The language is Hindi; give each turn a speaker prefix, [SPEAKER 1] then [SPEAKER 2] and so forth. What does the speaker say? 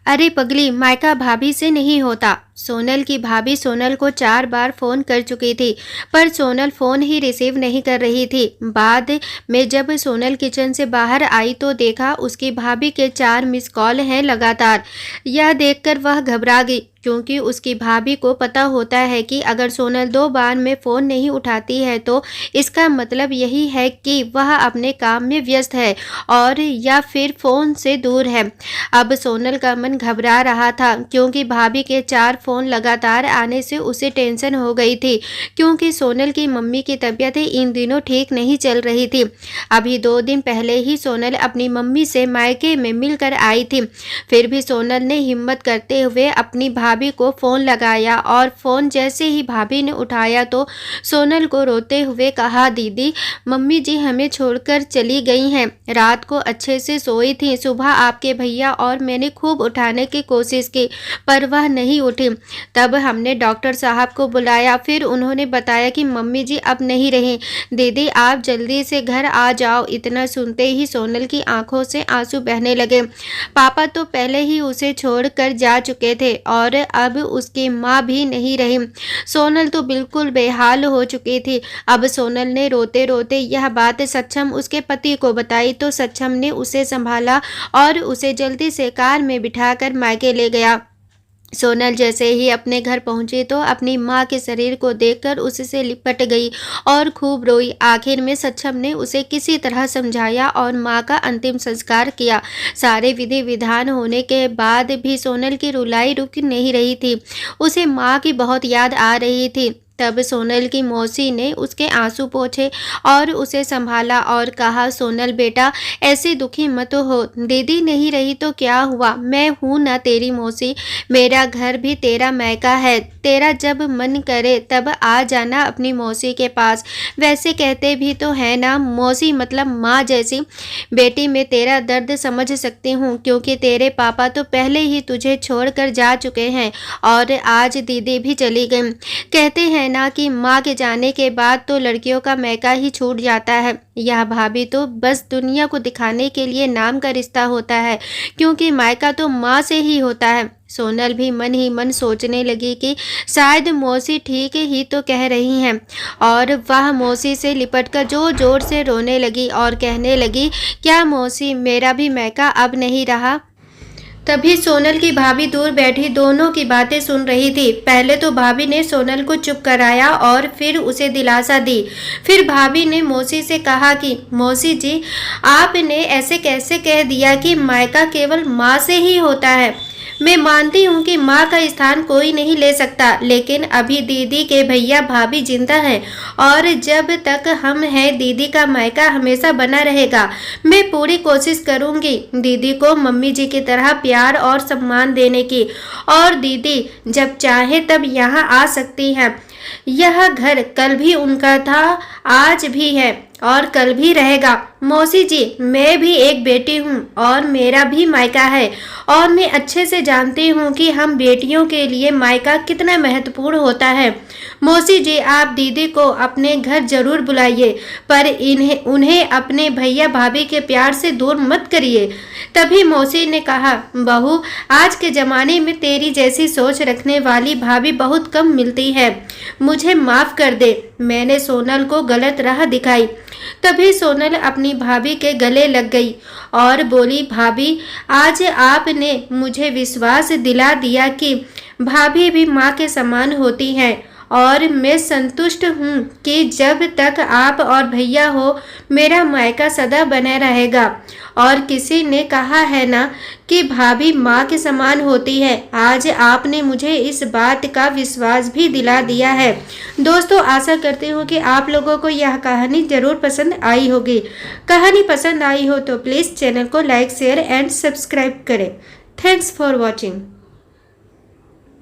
[SPEAKER 1] अरे पगली, मायका भाभी से नहीं होता। सोनल की भाभी सोनल को 4 बार फ़ोन कर चुकी थी, पर सोनल फ़ोन ही रिसीव नहीं कर रही थी। बाद में जब सोनल किचन से बाहर आई तो देखा उसकी भाभी के 4 मिस कॉल हैं लगातार। यह देखकर वह घबरा गई, क्योंकि उसकी भाभी को पता होता है कि अगर सोनल 2 बार में फ़ोन नहीं उठाती है तो इसका मतलब यही है कि वह अपने काम में व्यस्त है और या फिर फ़ोन से दूर है। अब सोनल का मन घबरा रहा था, क्योंकि भाभी के 4 फ़ोन लगातार आने से उसे टेंशन हो गई थी, क्योंकि सोनल की मम्मी की तबीयत इन दिनों ठीक नहीं चल रही थी। अभी 2 दिन पहले ही सोनल अपनी मम्मी से मायके में मिलकर आई थी। फिर भी सोनल ने हिम्मत करते हुए अपनी भाभी को फ़ोन लगाया और फ़ोन जैसे ही भाभी ने उठाया तो सोनल को रोते हुए कहा, दीदी, मम्मी जी हमें छोड़कर चली गई हैं। रात को अच्छे से सोई थी। सुबह आपके भैया और मैंने खूब उठाने की कोशिश की, पर वह नहीं उठी। तब हमने डॉक्टर साहब को बुलाया, फिर उन्होंने बताया कि मम्मी जी अब नहीं रहीं। दीदी, आप जल्दी से घर आ जाओ। इतना सुनते ही सोनल की आंखों से आंसू बहने लगे। पापा तो पहले ही उसे छोड़कर जा चुके थे और अब उसकी माँ भी नहीं रही। सोनल तो बिल्कुल बेहाल हो चुकी थी। अब सोनल ने रोते रोते यह बात सक्षम उसके पति को बताई तो सक्षम ने उसे संभाला और उसे जल्दी से कार में बिठाकर मायके ले गया। सोनल जैसे ही अपने घर पहुंची तो अपनी माँ के शरीर को देखकर उससे लिपट गई और खूब रोई। आखिर में सक्षम ने उसे किसी तरह समझाया और माँ का अंतिम संस्कार किया। सारे विधि विधान होने के बाद भी सोनल की रुलाई रुक नहीं रही थी। उसे माँ की बहुत याद आ रही थी। तब सोनल की मौसी ने उसके आंसू पोंछे और उसे संभाला और कहा, सोनल बेटा, ऐसे दुखी मत हो। दीदी नहीं रही तो क्या हुआ, मैं हूँ ना तेरी मौसी। मेरा घर भी तेरा मायका है। तेरा जब मन करे तब आ जाना अपनी मौसी के पास। वैसे कहते भी तो है ना, मौसी मतलब माँ जैसी। बेटी, मैं तेरा दर्द समझ सकती हूँ, क्योंकि तेरे पापा तो पहले ही तुझे छोड़कर जा चुके हैं और आज दीदी भी चली गई। कहते हैं ना कि माँ के जाने के बाद तो लड़कियों का मायका ही छूट जाता है। यह भाभी तो बस दुनिया को दिखाने के लिए नाम का रिश्ता होता है, क्योंकि मायका तो माँ से ही होता है। सोनल भी मन ही मन सोचने लगी कि शायद मौसी ठीक ही तो कह रही हैं और वह मौसी से लिपटकर जोर जोर से रोने लगी और कहने लगी, क्या मौसी, मेरा भी मायका अब नहीं रहा। तभी सोनल की भाभी दूर बैठी दोनों की बातें सुन रही थी। पहले तो भाभी ने सोनल को चुप कराया और फिर उसे दिलासा दी। फिर भाभी ने मौसी से कहा कि मौसी जी, आपने ऐसे कैसे कह दिया कि मायका केवल माँ से ही होता है। मैं मानती हूँ कि माँ का स्थान कोई नहीं ले सकता, लेकिन अभी दीदी के भैया भाभी जिंदा हैं और जब तक हम हैं दीदी का मायका हमेशा बना रहेगा। मैं पूरी कोशिश करूँगी दीदी को मम्मी जी की तरह प्यार और सम्मान देने की, और दीदी जब चाहे तब यहाँ आ सकती हैं। यह घर कल भी उनका था, आज भी है और कल भी रहेगा। मौसी जी, मैं भी एक बेटी हूँ और मेरा भी मायका है, और मैं अच्छे से जानती हूँ कि हम बेटियों के लिए मायका कितना महत्वपूर्ण होता है। मौसी जी, आप दीदी को अपने घर जरूर बुलाइए, पर उन्हें अपने भैया भाभी के प्यार से दूर मत करिए। तभी मौसी ने कहा, बहू, आज के ज़माने में तेरी जैसी सोच रखने वाली भाभी बहुत कम मिलती है। मुझे माफ़ कर दे, मैंने सोनल को गलत राह दिखाई। तभी सोनल अपनी भाभी के गले लग गई और बोली, भाभी, आज आपने मुझे विश्वास दिला दिया कि भाभी भी माँ के समान होती हैं, और मैं संतुष्ट हूँ कि जब तक आप और भैया हो मेरा मायका सदा बना रहेगा। और किसी ने कहा है ना कि भाभी माँ के समान होती है। आज आपने मुझे इस बात का विश्वास भी दिला दिया है। दोस्तों, आशा करती हूँ कि आप लोगों को यह कहानी ज़रूर पसंद आई होगी। कहानी पसंद आई हो तो प्लीज़ चैनल को लाइक, शेयर एंड सब्सक्राइब करें। Thanks for watching.